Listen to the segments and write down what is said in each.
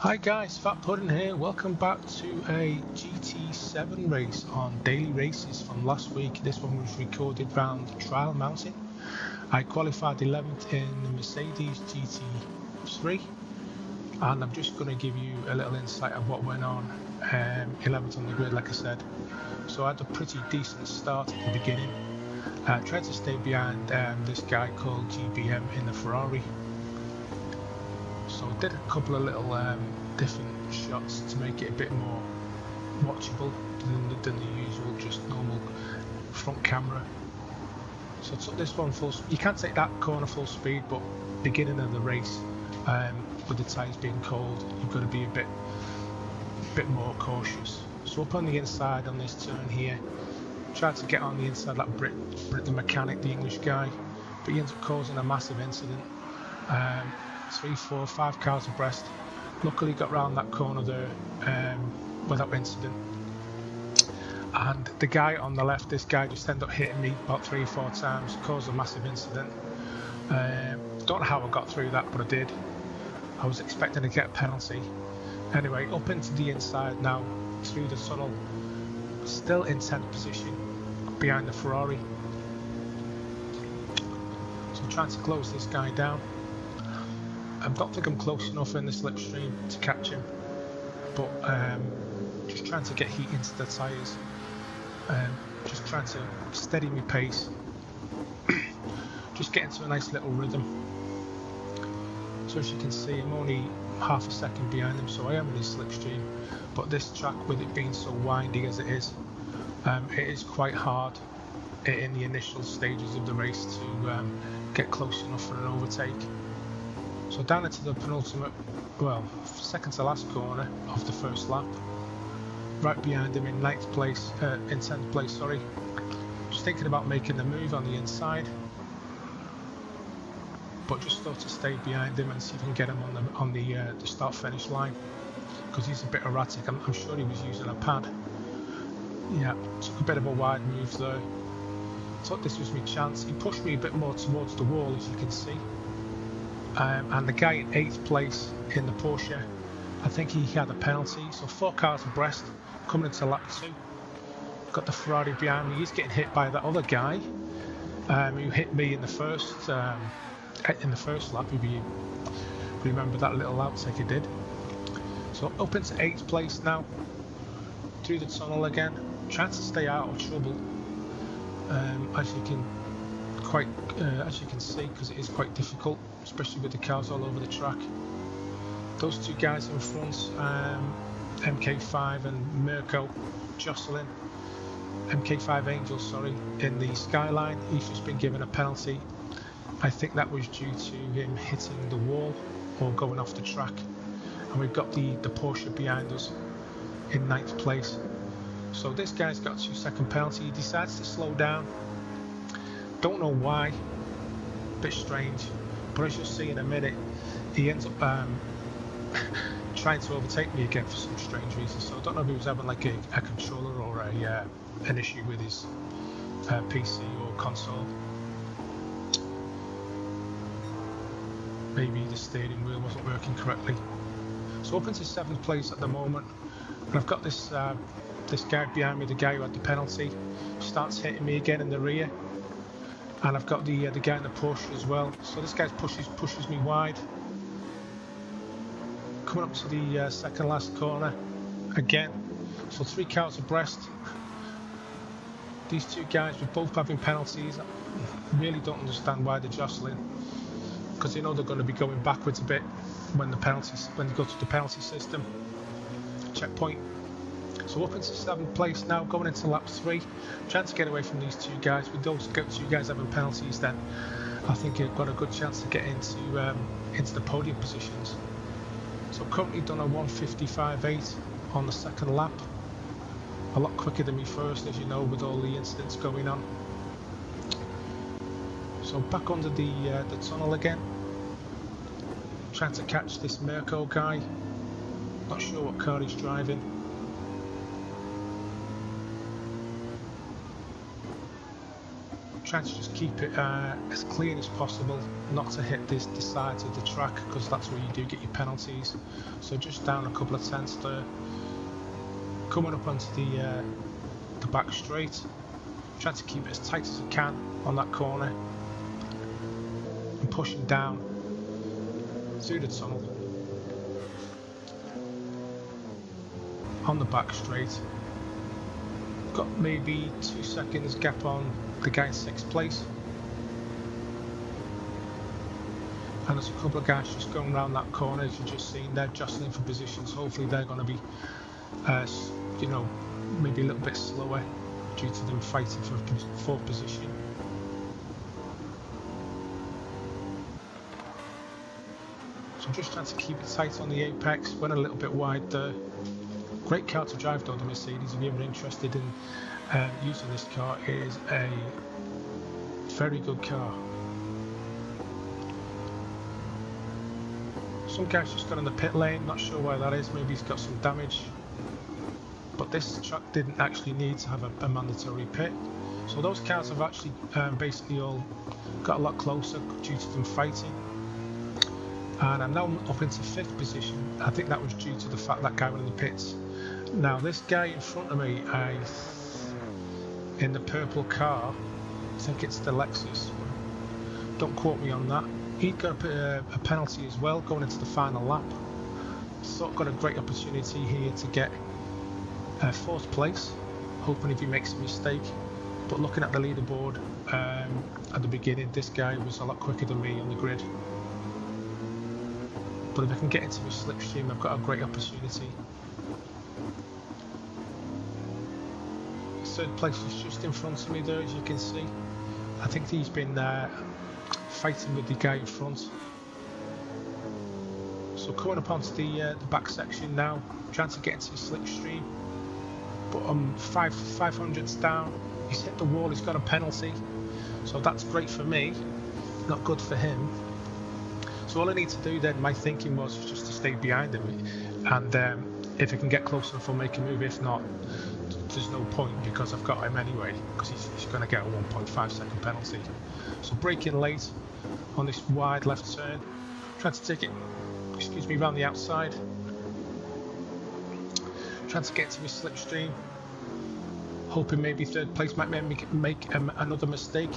Hi guys, Fat Pudding here. Welcome back to a GT7 race on Daily Races from last week. This one was recorded round Trial Mountain. I qualified 11th in the Mercedes GT3 and I'm just going to give you a little insight of what went on 11th on the grid, like I said. So I had a pretty decent start at the beginning. Tried to stay behind this guy called GBM in the Ferrari. So I did a couple of little different shots to make it a bit more watchable than the usual just normal front camera. So I took this one full speed. You can't take that corner full speed, but beginning of the race with the tyres being cold, you've got to be a bit more cautious. So up on the inside on this turn here, tried to get on the inside like Brit the mechanic, the English guy, but he ends up causing a massive incident. 3, 4, 5 cars abreast. Luckily got round that corner there without incident. And the guy on the left, this guy just ended up hitting me about 3 or 4 times, caused a massive incident. Don't know how I got through that, but I did. I was expecting to get a penalty. Anyway, up into the inside now, through the tunnel, still in 10th position behind the Ferrari. So I'm trying to close this guy down. I don't think I'm close enough in the slipstream to catch him, but just trying to get heat into the tyres, just trying to steady my pace, just get into a nice little rhythm. So as you can see, I'm only half a second behind him, so I am in his slipstream, but this track, with it being so windy as it is quite hard in the initial stages of the race to get close enough for an overtake. So down into the penultimate, well, second to last corner of the first lap, right behind him in 10th place, sorry. Just thinking about making the move on the inside, but just thought to stay behind him and see if I can get him on the start-finish line, because he's a bit erratic. I'm sure he was using a pad. Yeah, took a bit of a wide move there. Thought this was my chance. He pushed me a bit more towards the wall, as you can see. And the guy in 8th place in the Porsche, I think he had a penalty. So 4 cars abreast coming into lap 2. Got the Ferrari behind me. He's getting hit by that other guy who hit me in the first lap. If you remember that little outtake he did. So up into 8th place now, through the tunnel again, trying to stay out of trouble. As you can see, because it is quite difficult, especially with the cars all over the track. Those 2 guys in front, MK5 and Mirko, jostling. MK5 Angel, sorry, in the skyline. He's just been given a penalty. I think that was due to him hitting the wall or going off the track. And we've got the Porsche behind us in 9th place. So this guy's got a 2-second penalty. He decides to slow down. Don't know why, bit strange, but as you'll see in a minute, he ends up trying to overtake me again for some strange reason. So I don't know if he was having like a controller or an issue with his PC or console. Maybe the steering wheel wasn't working correctly. So up into 7th place at the moment, and I've got this guy behind me, the guy who had the penalty, starts hitting me again in the rear. And I've got the guy in the Porsche as well. So this guy pushes me wide. Coming up to the second last corner again. So 3 cars abreast. These 2 guys were both having penalties. I really don't understand why they're jostling, because they know they're going to be going backwards a bit when they go to the penalty system. Checkpoint. So up into 7th place now, going into lap 3, trying to get away from these 2 guys. With those 2 guys having penalties, then I think you've got a good chance to get into the podium positions. So currently done a 1:55.8 on the second lap, a lot quicker than me first, as you know, with all the incidents going on. So back under the tunnel again, trying to catch this Mirko guy. Not sure what car he's driving. trying to just keep it as clean as possible, not to hit the sides of the track, because that's where you do get your penalties. So just down a couple of tenths there. Coming up onto the back straight, trying to keep it as tight as I can on that corner, and pushing down through the tunnel on the back straight. Got maybe 2 seconds gap on the guy in 6th place, and there's a couple of guys just going around that corner, as you've just seen. They're jostling for positions. Hopefully they're going to be you know, maybe a little bit slower due to them fighting for 4th position. So I'm just trying to keep it tight on the apex, went a little bit wide there. Great car to drive though, the Mercedes. If you're ever interested in using this car, it is a very good car. Some guy's just got in the pit lane, not sure why that is, maybe he's got some damage. But this truck didn't actually need to have a mandatory pit. So those cars have actually basically all got a lot closer due to them fighting. And I'm now up into 5th position. I think that was due to the fact that guy went in the pits. Now this guy in front of me, in the purple car, I think it's the Lexus, don't quote me on that. He'd got a penalty as well going into the final lap. So got a great opportunity here to get 4th place, hoping if he makes a mistake. But looking at the leaderboard at the beginning, this guy was a lot quicker than me on the grid. But if I can get into his slipstream, I've got a great opportunity. 3rd place is just in front of me there, as you can see. I think he's been fighting with the guy in front. So coming up onto the back section now, trying to get into his slipstream. But I'm 500s down. He's hit the wall, he's got a penalty. So that's great for me, not good for him. So all I need to do then, my thinking was just to stay behind him, and if I can get close enough I'll make a move. If not, there's no point, because I've got him anyway, because he's going to get a 1.5 second penalty. So braking late on this wide left turn, trying to take it, excuse me, around the outside, trying to get to his slipstream, hoping maybe 3rd place might make another mistake.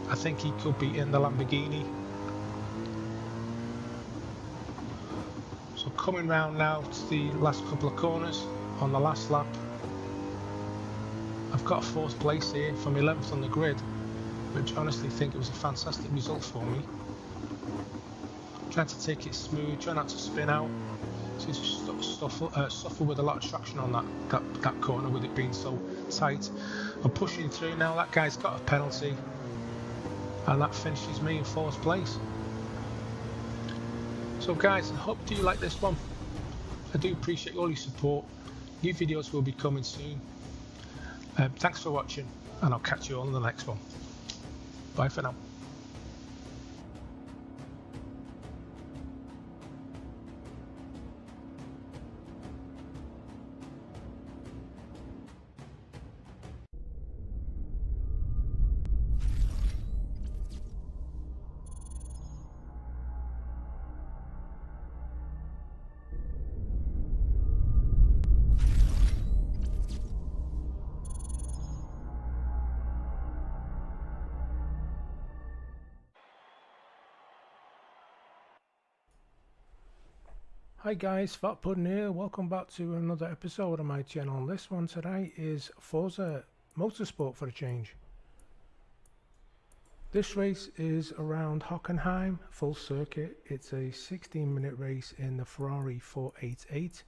I think he could be in the Lamborghini. So coming round now to the last couple of corners on the last lap. I've got 4th place here from 11th on the grid, which I honestly think it was a fantastic result for me. Trying to take it smooth, try not to spin out. So just suffer with a lot of traction on that corner, with it being so tight. I'm pushing through now. That guy's got a penalty, and that finishes me in 4th place. So guys, I hope you like this one. I do appreciate all your support. New videos will be coming soon. Thanks for watching, and I'll catch you all in the next one. Bye for now. Hi guys, Fat Pudding here. Welcome back to another episode of my channel. This one today is Forza Motorsport for a change. This race is around Hockenheim, full circuit. It's a 16-minute race in the Ferrari 488.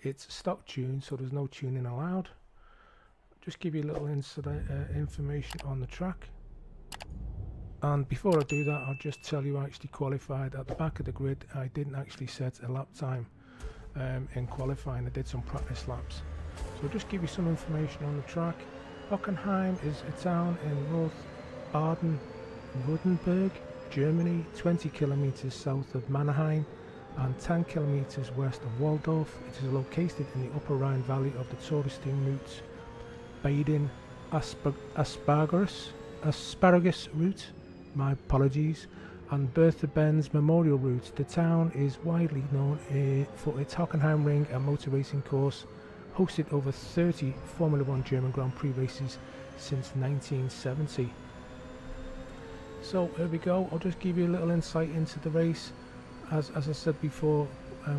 It's stock tune, so there's no tuning allowed. Just give you a little information on the track. And before I do that, I'll just tell you I actually qualified at the back of the grid. I didn't actually set a lap time in qualifying. I did some practice laps. So I'll just give you some information on the track. Hockenheim is a town in North Baden-Württemberg, Germany, 20 kilometers south of Mannheim and 10 kilometers west of Waldorf. It is located in the upper Rhine valley of the touristing routes Baden asparagus route, my apologies, and Bertha Benz Memorial Route. The town is widely known for its Hockenheim Ring and motor racing course, hosted over 30 Formula 1 German Grand Prix races since 1970. So here we go, I'll just give you a little insight into the race. As I said before,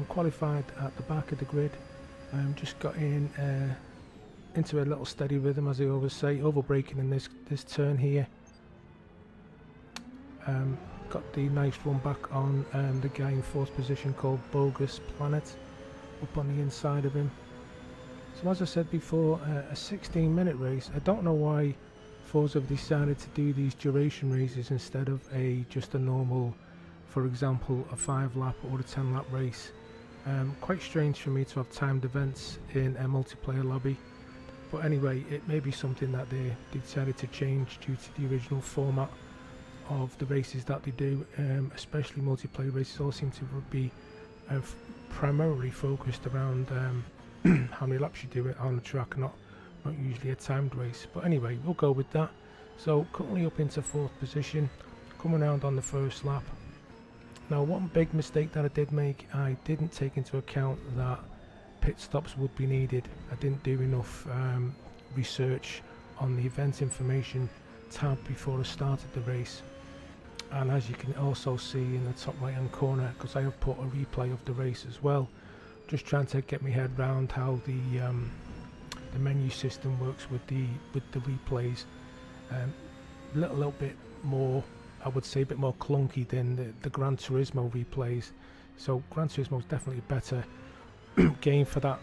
qualified at the back of the grid, just got into a little steady rhythm, as I always say, over braking in this turn here. Got the nice run back on the guy in 4th position called Bogus Planet up on the inside of him. So as I said before, a 16-minute race. I don't know why Forza have decided to do these duration races instead of just a normal, for example, a 5-lap or a 10-lap race. Quite strange for me to have timed events in a multiplayer lobby, but anyway, it may be something that they decided to change due to the original format of the races that they do. Especially multiplayer races all seem to be primarily focused around how many laps you do it on the track, not usually a timed race. But anyway, we'll go with that. So currently up into 4th position, coming around on the 1st lap. Now, one big mistake that I did make, I didn't take into account that pit stops would be needed. I didn't do enough research on the event information tab before I started the race. And as you can also see in the top right hand corner, because I have put a replay of the race as well, just trying to get my head around how the menu system works with the replays. Little bit more, I would say, a bit more clunky than the Gran Turismo replays. So Gran Turismo is definitely a better game for that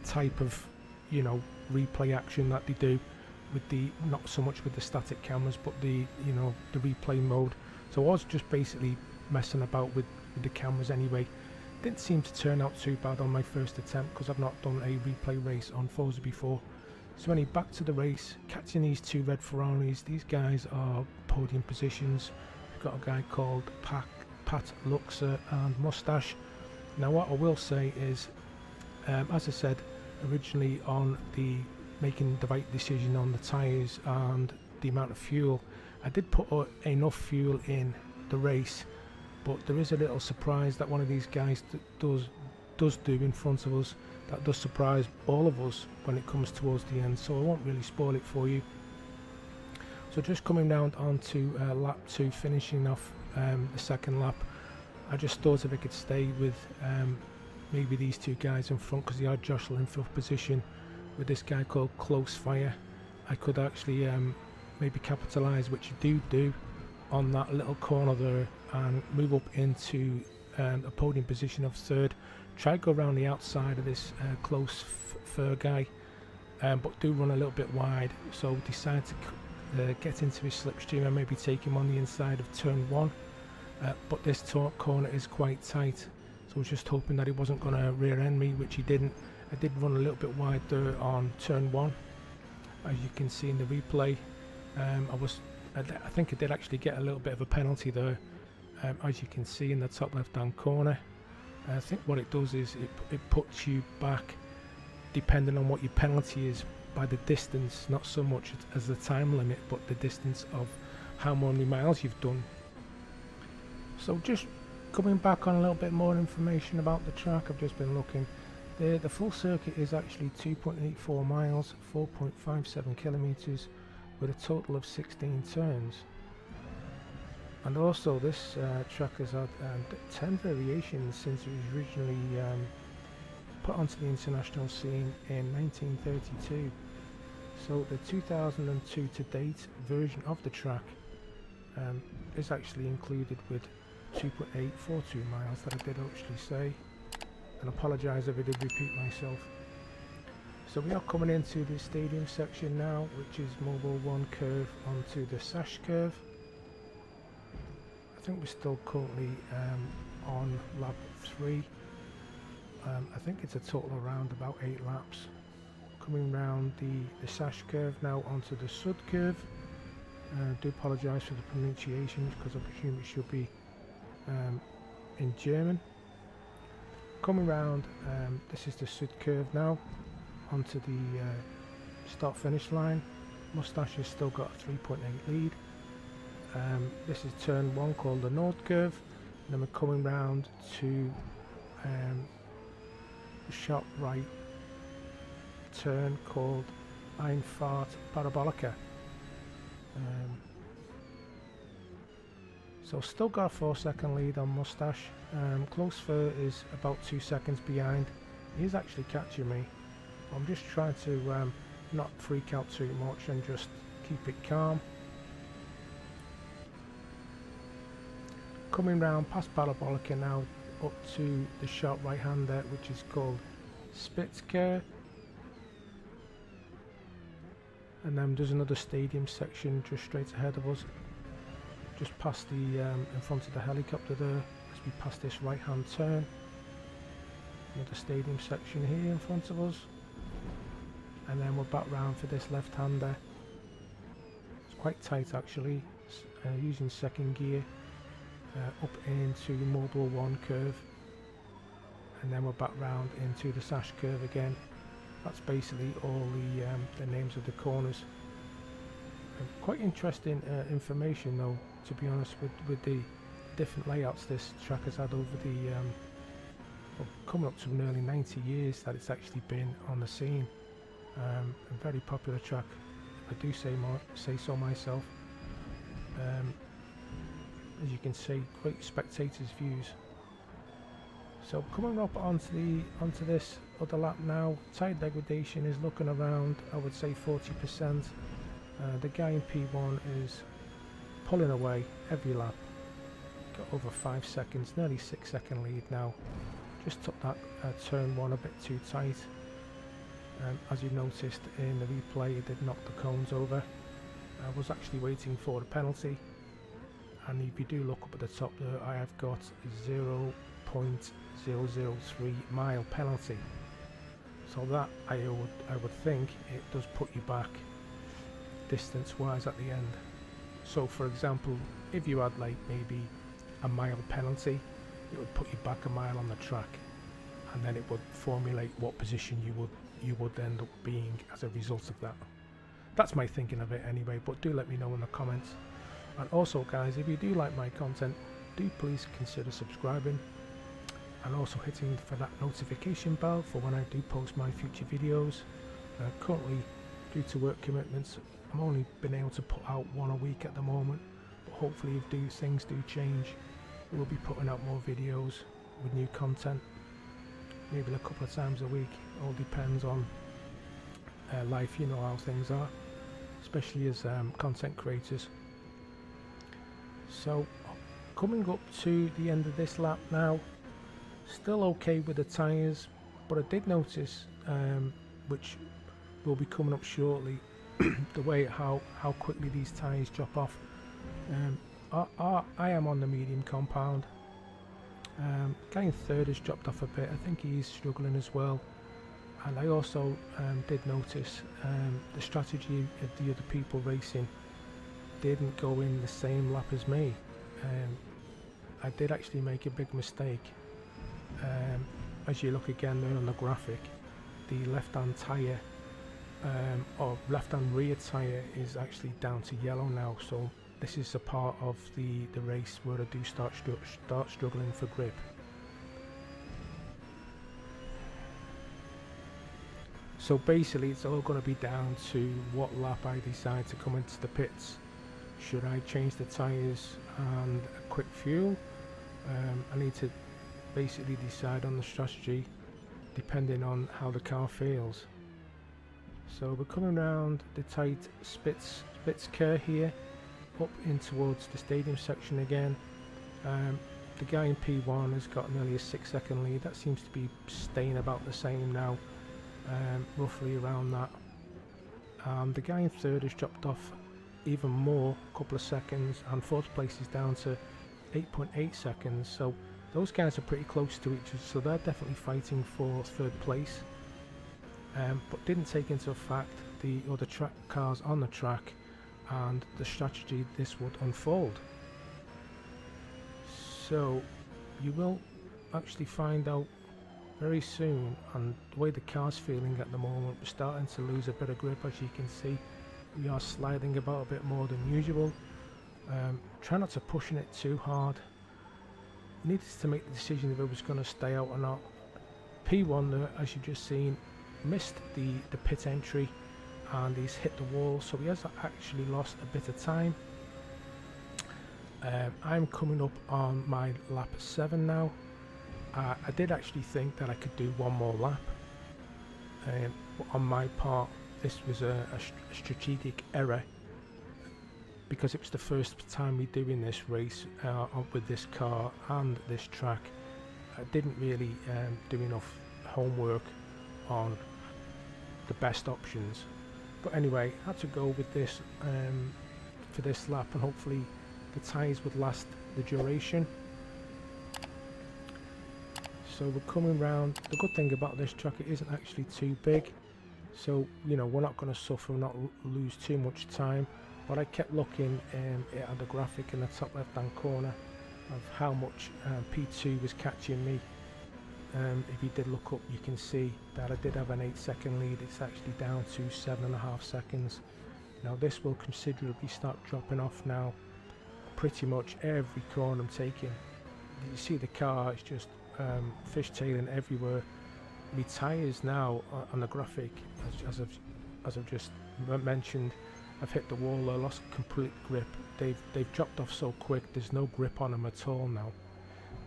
type of, replay action that they do with not so much with the static cameras, but the replay mode. So I was just basically messing about with the cameras anyway. Didn't seem to turn out too bad on my first attempt because I've not done a replay race on Forza before. So anyway, back to the race, catching these 2 red Ferraris. These guys are podium positions. We've got a guy called Pat Luxer and Mustache. Now what I will say is, as I said originally, on making the right decision on the tyres and the amount of fuel, I did put enough fuel in the race, but there is a little surprise that one of these guys does do in front of us that does surprise all of us when it comes towards the end, so I won't really spoil it for you. So just coming down onto lap 2, finishing off the 2nd lap, I just thought if I could stay with maybe these 2 guys in front, because they are jostling for position with this guy called Close Fire, I could actually maybe capitalise, which you do on that little corner there, and move up into a podium position of 3rd. Try to go around the outside of this Close Fur guy, but do run a little bit wide, so decide to get into his slipstream and maybe take him on the inside of turn 1, but this corner is quite tight, so I was just hoping that he wasn't going to rear end me, which he didn't. I did run a little bit wide there on turn 1, as you can see in the replay. I think I did actually get a little bit of a penalty there, as you can see in the top left hand corner. I think what it does is it puts you back, depending on what your penalty is, by the distance, not so much as the time limit, but the distance of how many miles you've done. So just coming back on a little bit more information about the track, I've just been looking. The full circuit is actually 2.84 miles, 4.57 kilometers, with a total of 16 turns. And also this track has had 10 variations since it was originally put onto the international scene in 1932. So the 2002 to date version of the track is actually included with 2.842 miles that I did actually say, and apologise if I did repeat myself. So we are coming into the stadium section now, which is Mobile 1 curve onto the Sash curve. I think we're still currently on lap 3. I think it's a total around about 8 laps. Coming round the Sash curve now onto the Sud curve. I do apologise for the pronunciation because I presume it should be in German. Coming round, this is the Sud curve now onto the start finish line. Moustache has still got a 3.8 lead. This is turn 1 called the Nord curve, and then we're coming round to a sharp right turn called Einfahrt Parabolica. So still got a 4-second lead on Moustache. Close Fur is about 2 seconds behind. He's actually catching me. I'm just trying to not freak out too much and just keep it calm. Coming round past Parabolica now up to the sharp right hander, which is called Spitzker. And then there's another stadium section just straight ahead of us, just past the in front of the helicopter there, as we pass this right hand turn. Another stadium section here in front of us, and then we're back round for this left hander. It's quite tight actually, using second gear up into Mobile 1 curve, and then we're back round into the Sash curve again. That's basically all the names of the corners. Quite interesting information though, to be honest, with the different layouts this track has had over the well, coming up to nearly 90 years that it's actually been on the scene. A very popular track, if I do say so myself. As you can see, great spectators views. So coming up onto this other lap now, tyre degradation is looking around, I would say 40%. The guy in P1 is pulling away every lap. Got over 5 seconds, nearly 6-second lead now. Just took that turn 1 a bit too tight. As you noticed in the replay, it did knock the cones over. I was actually waiting for the penalty, and if you do look up at the top there, I have got 0.003 mile penalty. So that I would think it does put you back distance wise at the end. So for example, if you had like maybe a mile penalty, it would put you back a mile on the track, and then it would formulate what position you would end up being as a result of that. That's my thinking of it anyway, but do let me know in the comments. And also guys, if you do like my content, do please consider subscribing and also hitting for that notification bell for when I do post my future videos. Currently, due to work commitments, I'm only been able to put out 1 a week at the moment, but hopefully if things do change, we'll be putting out more videos with new content, maybe a couple of times a week. All depends on life, you know how things are, especially as content creators. So coming up to the end of this lap now, still okay with the tyres, but I did notice, which will be coming up shortly, the way how quickly these tyres drop off. I am on the medium compound. Guy in third has dropped off a bit. I think he's struggling as well. And I also did notice the strategy of the other people racing didn't go in the same lap as me. I did actually make a big mistake. As you look again there on the graphic, the left-hand tyre or left-hand rear tyre is actually down to yellow now. So this is a part of the race where I do start struggling for grip. So basically it's all going to be down to what lap I decide to come into the pits. Should I change the tyres and a quick fuel? I need to basically decide on the strategy depending on how the car feels. So we're coming around the tight Spitzker here, up in towards the stadium section again. The guy in P1 has got nearly a 6-second lead. That seems to be staying about the same now, roughly around that. The guy in third has dropped off even more, a couple of seconds, and fourth place is down to 8.8 seconds. So those guys are pretty close to each other, so they're definitely fighting for third place. But didn't take into fact the other cars on the track and the strategy this would unfold. So you will actually find out very soon, and the way the car's feeling at the moment, we're starting to lose a bit of grip. As you can see, we are sliding about a bit more than usual. Try not to pushing it too hard. Needed to make the decision if it was going to stay out or not. P1 there, as you've just seen, missed the pit entry and he's hit the wall, so he has actually lost a bit of time. I'm coming up on my lap 7 now. I did actually think that I could do one more lap, but on my part this was a strategic error, because it was the first time we're doing this race with this car and this track. I didn't really do enough homework on the best options, but anyway, I had to go with this for this lap, and hopefully the tyres would last the duration. So we're coming round. The good thing about this track, it isn't actually too big, so you know, we're not going to suffer, not lose too much time. But I kept looking at the graphic in the top left hand corner of how much P2 was catching me. If you did look up, you can see that I did have an 8-second lead. It's actually down to 7.5 seconds. Now this will considerably start dropping off now. Pretty much every corner I'm taking, you see the car is just fishtailing everywhere. My tyres now on the graphic, as I've just mentioned, I've hit the wall. I lost complete grip. They've dropped off so quick. There's no grip on them at all now.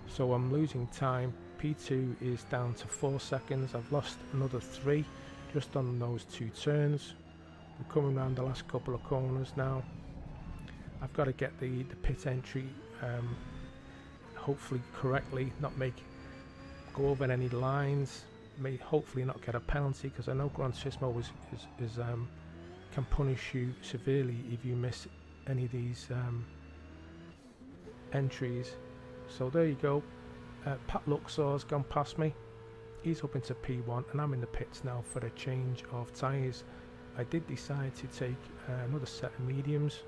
So I'm losing time. P2 is down to 4 seconds. I've lost another 3 just on those 2 turns. We're coming around the last couple of corners now. I've got to get the pit entry hopefully correctly, not go over any lines, may hopefully not get a penalty, because I know Gran Turismo can punish you severely if you miss any of these entries. So there you go. Pat Luxor's gone past me. He's up into P1 and I'm in the pits now for a change of tyres. I did decide to take another set of mediums.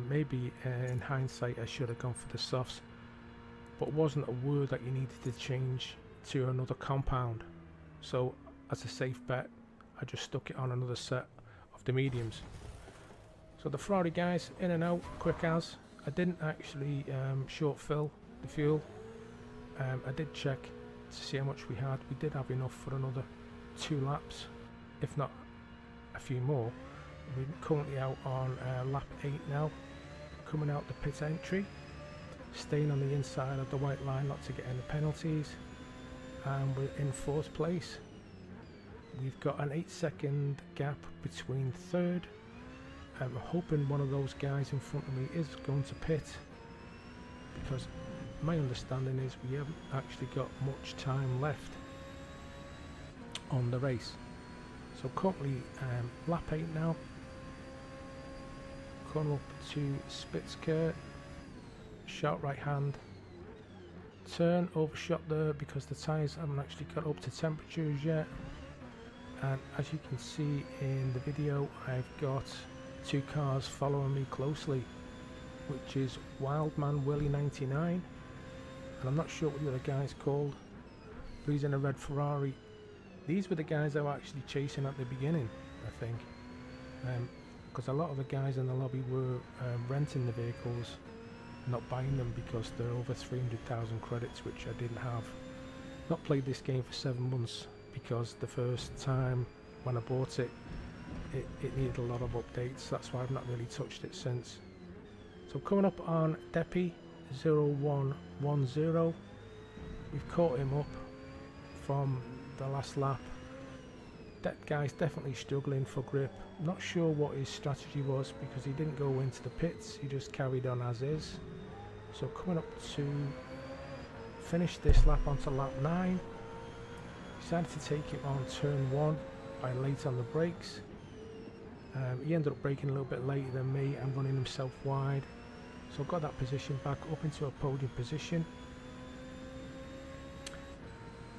Maybe in hindsight I should have gone for the softs, but it wasn't aware that you needed to change to another compound. So as a safe bet, I just stuck it on another set of the mediums. So the Ferrari guys in and out quick as. I didn't actually short fill the fuel. I did check to see how much we had. We did have enough for another 2 laps, if not a few more. We're currently out on lap 8 now, coming out the pit entry, staying on the inside of the white line not to get any penalties, and we're in 4th place. We've got an 8-second gap between 3rd. I'm hoping one of those guys in front of me is going to pit, because my understanding is we haven't actually got much time left on the race. So currently lap 8 now. Coming up to Spitzker, sharp right hand turn, overshot there because the tyres haven't actually got up to temperatures yet. And as you can see in the video, I've got 2 cars following me closely, which is Wildman Willie 99, and I'm not sure what the other guy's called, but he's in a red Ferrari. These were the guys I were actually chasing at the beginning, I think, because a lot of the guys in the lobby were renting the vehicles, not buying them, because they're over 300,000 credits, which I didn't have. Not played this game for 7 months, because the first time when I bought it, it needed a lot of updates. That's why I've not really touched it since. So coming up on Deppy 0110, we've caught him up from the last lap. That guy's definitely struggling for grip. Not sure what his strategy was, because he didn't go into the pits, he just carried on as is. So coming up to finish this lap onto lap 9, decided to take him on turn 1 by late on the brakes. He ended up braking a little bit later than me and running himself wide, so got that position back up into a podium position.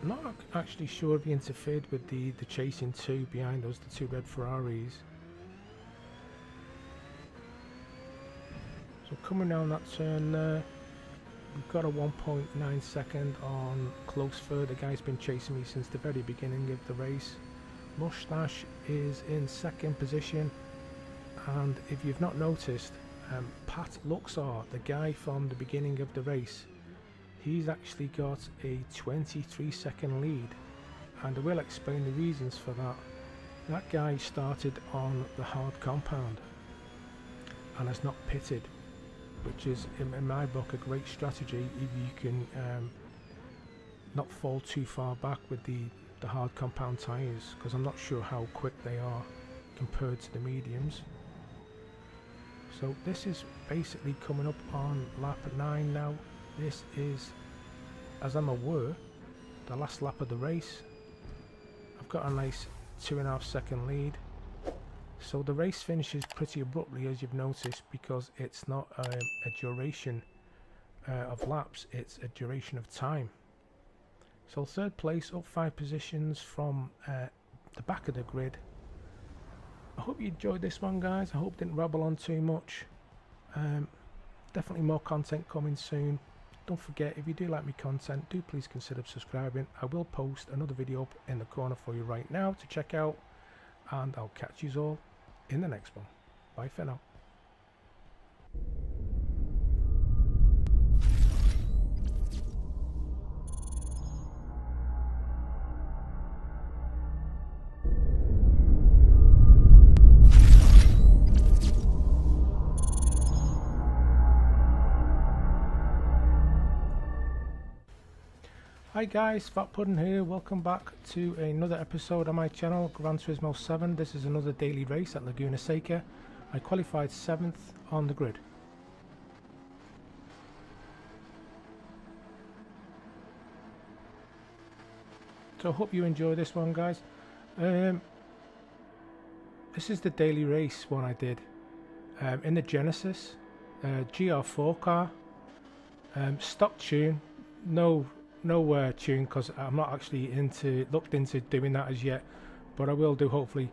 Not actually sure if he interfered with the chasing 2 behind us, the 2 red Ferraris. So coming down that turn there, we've got a 1.9 second on close third. The guy's been chasing me since the very beginning of the race. Mustache is in second position, and if you've not noticed, Pat Luxor, the guy from the beginning of the race, he's actually got a 23-second lead, and I will explain the reasons for that. That guy started on the hard compound and has not pitted, which is in my book a great strategy if you can not fall too far back with the hard compound tyres, because I'm not sure how quick they are compared to the mediums. So this is basically coming up on lap 9 now. This is, as I'm aware, the last lap of the race. I've got a nice 2.5 second lead. So the race finishes pretty abruptly, as you've noticed, because it's not a duration of laps, it's a duration of time. So third place, up 5 positions from the back of the grid. I hope you enjoyed this one, guys. I hope I didn't rabble on too much. Definitely more content coming soon. Don't forget, if you do like my content, do please consider subscribing. I will post another video up in the corner for you right now to check out, and I'll catch you all in the next one. Bye for now. Hi guys, Fat Pudding here. Welcome back to another episode on my channel, Gran Turismo 7. This is another daily race at Laguna Seca. I qualified 7th on the grid. So I hope you enjoy this one, guys. This is the daily race one I did in the Genesis GR4 car, stock tune, no tune, because I'm not actually looked into doing that as yet, but I will do, hopefully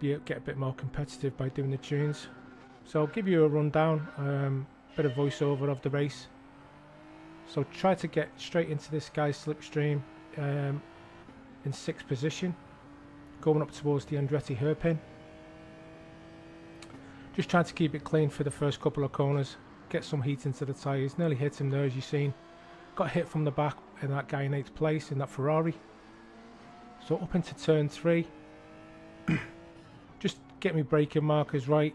get a bit more competitive by doing the tunes. So I'll give you a rundown, bit of voiceover of the race. So try to get straight into this guy's slipstream in 6th position, going up towards the Andretti hairpin. Just trying to keep it clean for the first couple of corners, get some heat into the tyres. Nearly hit him there, as you've seen. Got hit from the back in that guy in 8th place in that Ferrari. So up into turn 3, just get me braking markers right,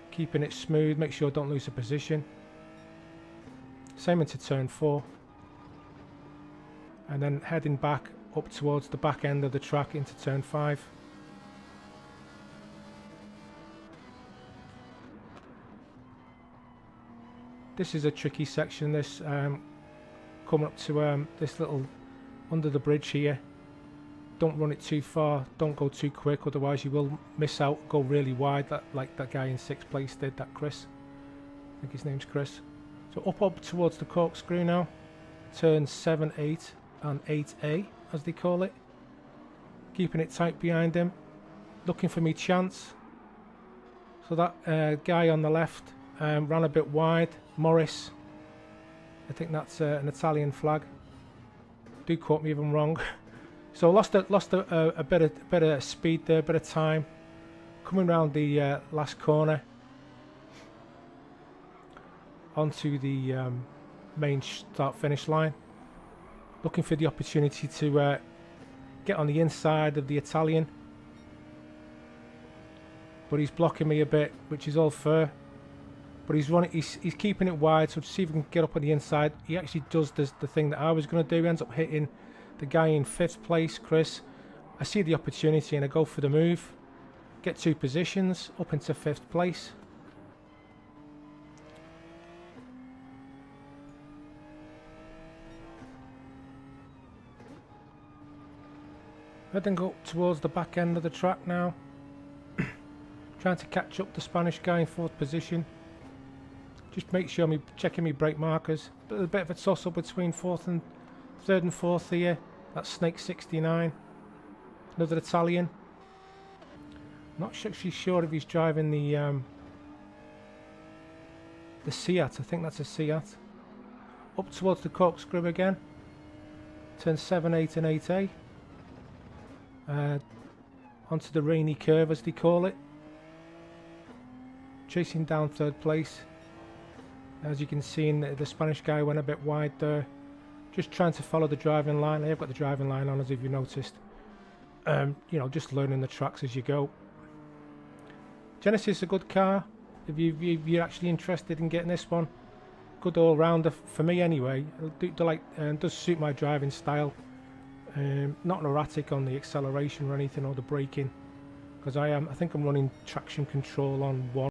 keeping it smooth, make sure I don't lose a position. Same into turn 4, and then heading back up towards the back end of the track into turn 5. This is a tricky section, this coming up to this little under the bridge here. Don't run it too far, don't go too quick, otherwise you will miss out, go really wide, like that guy in 6th place did, that Chris. I think his name's Chris. So up towards the corkscrew now, turns 7, 8 and 8A as they call it. Keeping it tight behind him, looking for me chance. So that guy on the left ran a bit wide, Morris. I think that's an Italian flag. Do quote me if I'm wrong. So lost a bit of speed there, a bit of time. Coming round the last corner onto the main start-finish line. Looking for the opportunity to get on the inside of the Italian, but he's blocking me a bit, which is all fair. But he's keeping it wide, so to see if we can get up on the inside. He actually does the thing that I was going to do. He ends up hitting the guy in 5th place, Chris. I see the opportunity and I go for the move. Get 2 positions, up into 5th place. I then go towards the back end of the track now. Trying to catch up the Spanish guy in 4th position. Just make sure I'm checking my brake markers. But a bit of a toss up between 3rd and 4th here. That's Snake 69. Another Italian. Not actually sure if he's driving the the Seat, I think that's a Seat. Up towards the corkscrew again. Turn 7, 8 and 8A. Onto the rainy curve as they call it. Chasing down third place. As you can see, the Spanish guy went a bit wide there. Just trying to follow the driving line. I have got the driving line on, as if you noticed. You know, just learning the tracks as you go. Genesis is a good car. If you're actually interested in getting this one, good all-rounder for me anyway. Does suit my driving style. Not erratic on the acceleration or anything, or the braking, because I think I'm running traction control on 1.